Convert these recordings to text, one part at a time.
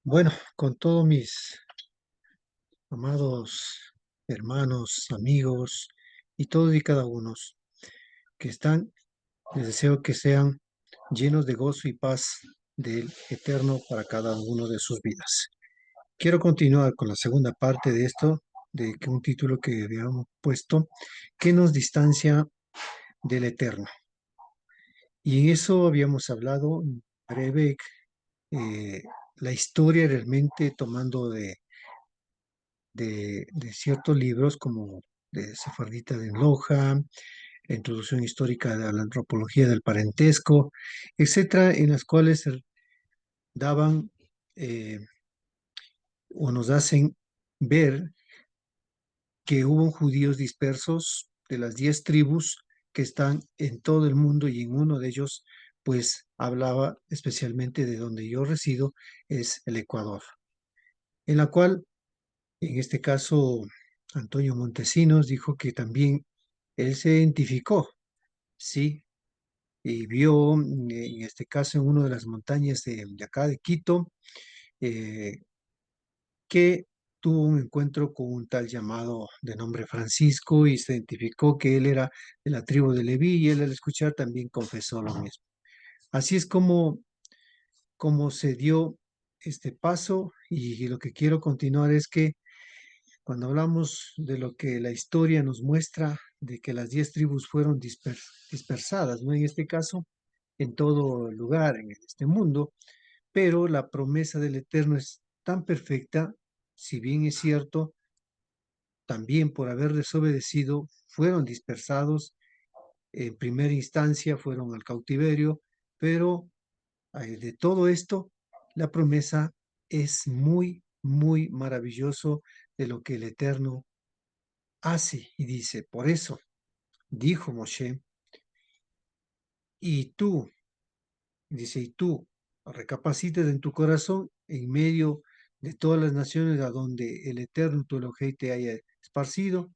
Bueno, con todos mis amados hermanos, amigos y todos y cada uno que están, les deseo que sean llenos de gozo y paz del Eterno para cada uno de sus vidas. Quiero continuar con la segunda parte de esto, de que un título que habíamos puesto, ¿qué nos distancia del Eterno? Y en eso habíamos hablado en breve, eh, la historia realmente tomando de ciertos libros como de Sefardita de Loja, la introducción histórica de la antropología del parentesco, etcétera, en las cuales daban eh, o nos hacen ver que hubo judíos dispersos de las 10 tribus que están en todo el mundo y en uno de ellos, pues hablaba especialmente de donde yo resido, es el Ecuador, en la cual, en este caso, Antonio Montesinos dijo que también él se identificó, sí, y vio, en este caso, en una de las montañas de acá de Quito, eh, que tuvo un encuentro con un tal llamado de nombre Francisco y se identificó que él era de la tribu de Leví y él al escuchar también confesó lo mismo. Así es como se dio este paso y lo que quiero continuar es que cuando hablamos de lo que la historia nos muestra, de que las 10 tribus fueron dispersadas, ¿no? En este caso, en todo lugar, en este mundo, pero la promesa del Eterno es tan perfecta, si bien es cierto, también por haber desobedecido, fueron dispersados, en primera instancia fueron al cautiverio, pero de todo esto, la promesa es muy, muy maravilloso de lo que el Eterno hace y dice, por eso dijo Moshe, y tú, dice, y tú recapacites en tu corazón en medio de todas las naciones a donde el Eterno tu Elohei te haya esparcido,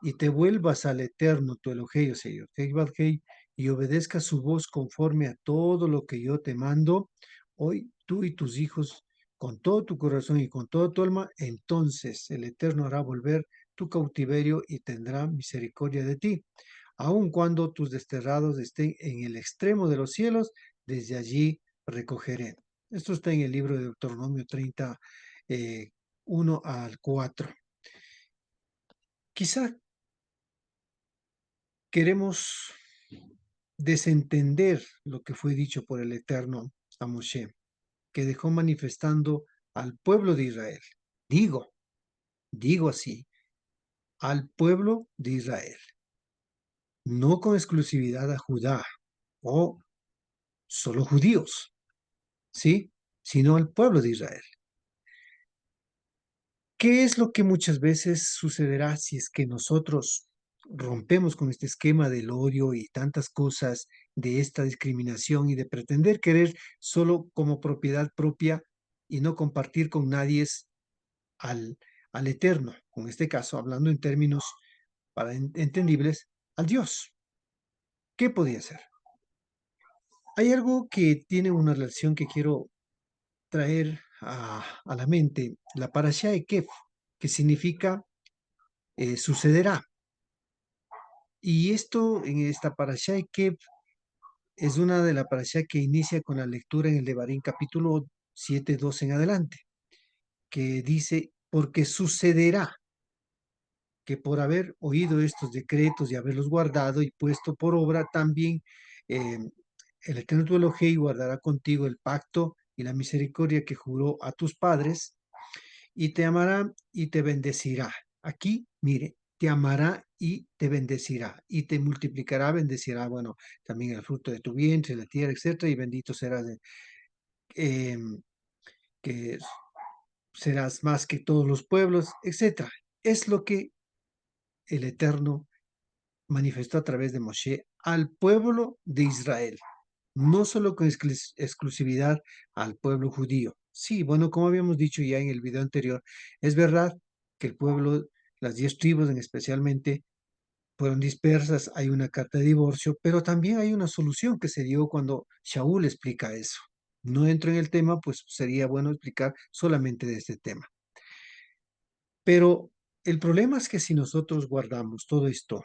y te vuelvas al Eterno tu Elohei, o sea, Yod-Heh-Vav-Hei, y obedezcas su voz conforme a todo lo que yo te mando, hoy tú y tus hijos, con todo tu corazón y con toda tu alma, entonces el Eterno hará volver tu cautiverio y tendrá misericordia de ti. Aun cuando tus desterrados estén en el extremo de los cielos, desde allí recogeré. Esto está en el libro de Deuteronomio 30, 1 al 4. Quizá queremos desentender lo que fue dicho por el Eterno a Moshe, que dejó manifestando al pueblo de Israel. Digo, digo así, al pueblo de Israel, no con exclusividad a Judá o solo judíos, ¿sí? Sino al pueblo de Israel. ¿Qué es lo que muchas veces sucederá si es que nosotros rompemos con este esquema del odio y tantas cosas de esta discriminación y de pretender querer solo como propiedad propia y no compartir con nadie al, al Eterno? En este caso, hablando en términos para entendibles, al Dios. ¿Qué podía ser? Hay algo que tiene una relación que quiero traer a la mente, la parashá de Kef, que significa sucederá. Y esto en esta parashá de Kev es una de la parashá que inicia con la lectura en el Devarim capítulo 7 2 en adelante, que dice, porque sucederá que por haber oído estos decretos y haberlos guardado y puesto por obra también, eh, el Eterno tu Elohei guardará contigo el pacto y la misericordia que juró a tus padres y te amará y te bendecirá. Aquí, mire, te amará y te bendecirá y te multiplicará, bendecirá, bueno, también el fruto de tu vientre, la tierra, etcétera, y bendito serás, eh, que serás más que todos los pueblos, etcétera. Es lo que el Eterno manifestó a través de Moshe al pueblo de Israel, no solo con exclusividad al pueblo judío. Sí, bueno, como habíamos dicho ya en el video anterior, es verdad que el pueblo, las 10 tribus en especialmente, fueron dispersas, hay una carta de divorcio, pero también hay una solución que se dio cuando Shaul explica eso. No entro en el tema, pues sería bueno explicar solamente de este tema. Pero el problema es que si nosotros guardamos todo esto,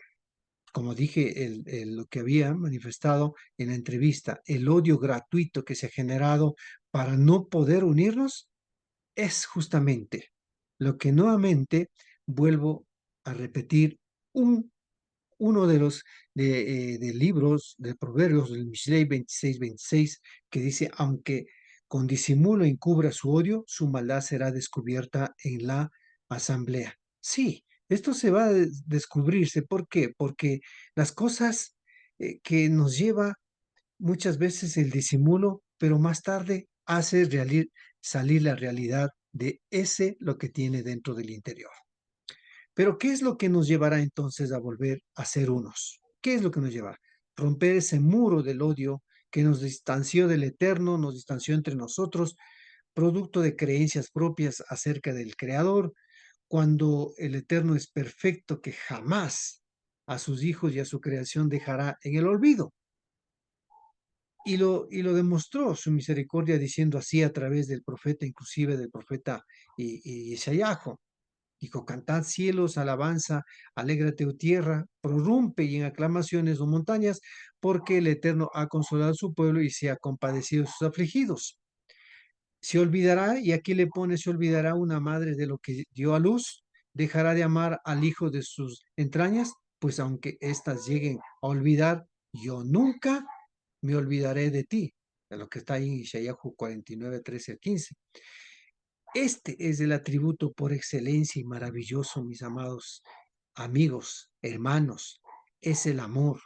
como dije, lo que había manifestado en la entrevista, el odio gratuito que se ha generado para no poder unirnos, es justamente lo que nuevamente vuelvo a repetir, un, uno de los de libros de Proverbios, del Mishlei 26:26, que dice, aunque con disimulo encubra su odio, su maldad será descubierta en la asamblea. Sí, esto se va a descubrirse. ¿Por qué? Porque las cosas que nos lleva muchas veces el disimulo, pero más tarde hace salir la realidad de ese lo que tiene dentro del interior. Pero ¿qué es lo que nos llevará entonces a volver a ser unos? ¿Qué es lo que nos llevará? Romper ese muro del odio que nos distanció del eterno, nos distanció entre nosotros, producto de creencias propias acerca del Creador, cuando el eterno es perfecto, que jamás a sus hijos y a su creación dejará en el olvido. Y lo demostró su misericordia diciendo así a través del profeta, inclusive del profeta Isaíajo. Dijo, cantad cielos, alabanza, alégrate, oh tierra, prorrumpe y en aclamaciones, oh montañas, porque el Eterno ha consolado a su pueblo y se ha compadecido de sus afligidos. Se olvidará, y aquí le pone, se olvidará una madre de lo que dio a luz, dejará de amar al hijo de sus entrañas, pues aunque éstas lleguen a olvidar, yo nunca me olvidaré de ti, de lo que está ahí en Isaías 49, 13 al 15. Este es el atributo por excelencia y maravilloso, mis amados amigos, hermanos, es el amor,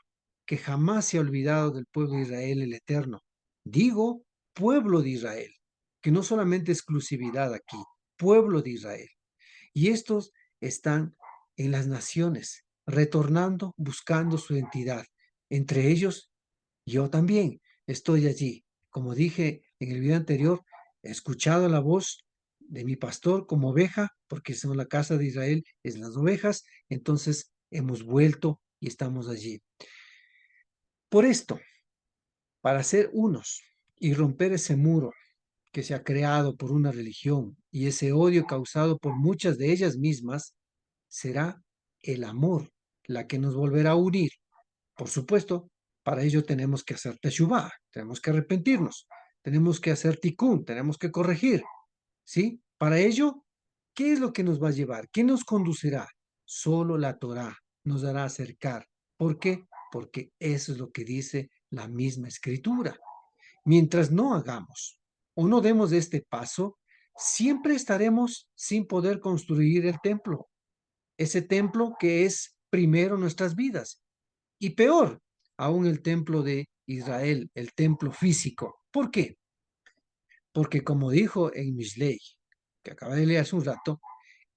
que jamás se ha olvidado del pueblo de Israel el Eterno. Digo, pueblo de Israel, que no solamente exclusividad aquí, pueblo de Israel. Y estos están en las naciones, retornando, buscando su identidad. Entre ellos, yo también estoy allí. Como dije en el video anterior, he escuchado la voz de mi pastor como oveja, porque son la casa de Israel, es las ovejas, entonces hemos vuelto y estamos allí. Por esto, para ser unos y romper ese muro que se ha creado por una religión y ese odio causado por muchas de ellas mismas, será el amor la que nos volverá a unir. Por supuesto, para ello tenemos que hacer teshuvah, tenemos que arrepentirnos, tenemos que hacer tikkun, tenemos que corregir, ¿sí? Para ello, ¿qué es lo que nos va a llevar? ¿Qué nos conducirá? Solo la Torá nos hará acercar. ¿Por qué? Porque eso es lo que dice la misma escritura. Mientras no hagamos o no demos este paso, siempre estaremos sin poder construir el templo, ese templo que es primero nuestras vidas. Y peor, aún el templo de Israel, el templo físico. ¿Por qué? Porque como dijo en Mishlei, que acaba de leer hace un rato,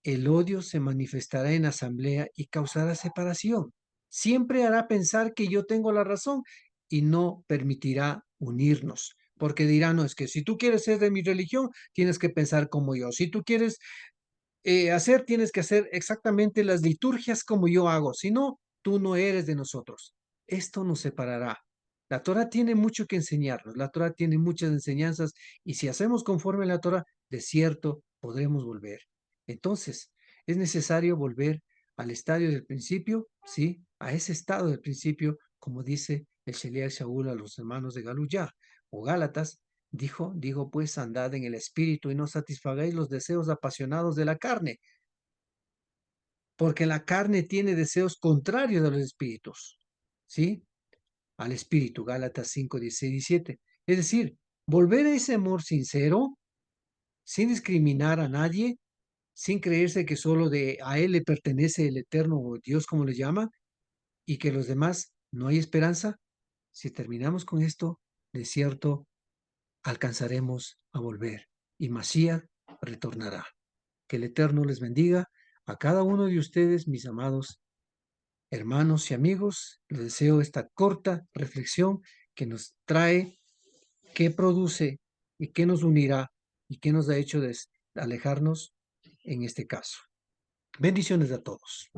el odio se manifestará en asamblea y causará separación. Siempre hará pensar que yo tengo la razón y no permitirá unirnos. Porque dirá, no, es que si tú quieres ser de mi religión, tienes que pensar como yo. Si tú quieres tienes que hacer exactamente las liturgias como yo hago, si no, tú no eres de nosotros. Esto nos separará. La Torah tiene mucho que enseñarnos, la Torah tiene muchas enseñanzas y si hacemos conforme a la Torah, de cierto podremos volver. Entonces, es necesario volver al estadio del principio, ¿sí? A ese estado del principio, como dice el Sheliach Shaul a los hermanos de Galuyá o Gálatas, dijo pues, andad en el espíritu y no satisfagáis los deseos apasionados de la carne, porque la carne tiene deseos contrarios a los espíritus, ¿sí? Al espíritu, Gálatas 5, 16, 17. Es decir, volver a ese amor sincero, sin discriminar a nadie, sin creerse que solo a él le pertenece el eterno o Dios, como le llama, y que los demás no hay esperanza. Si terminamos con esto, de cierto, alcanzaremos a volver y Mashiach retornará. Que el Eterno les bendiga a cada uno de ustedes, mis amados hermanos y amigos. Les deseo esta corta reflexión que nos trae, qué produce y qué nos unirá y qué nos ha hecho alejarnos en este caso. Bendiciones a todos.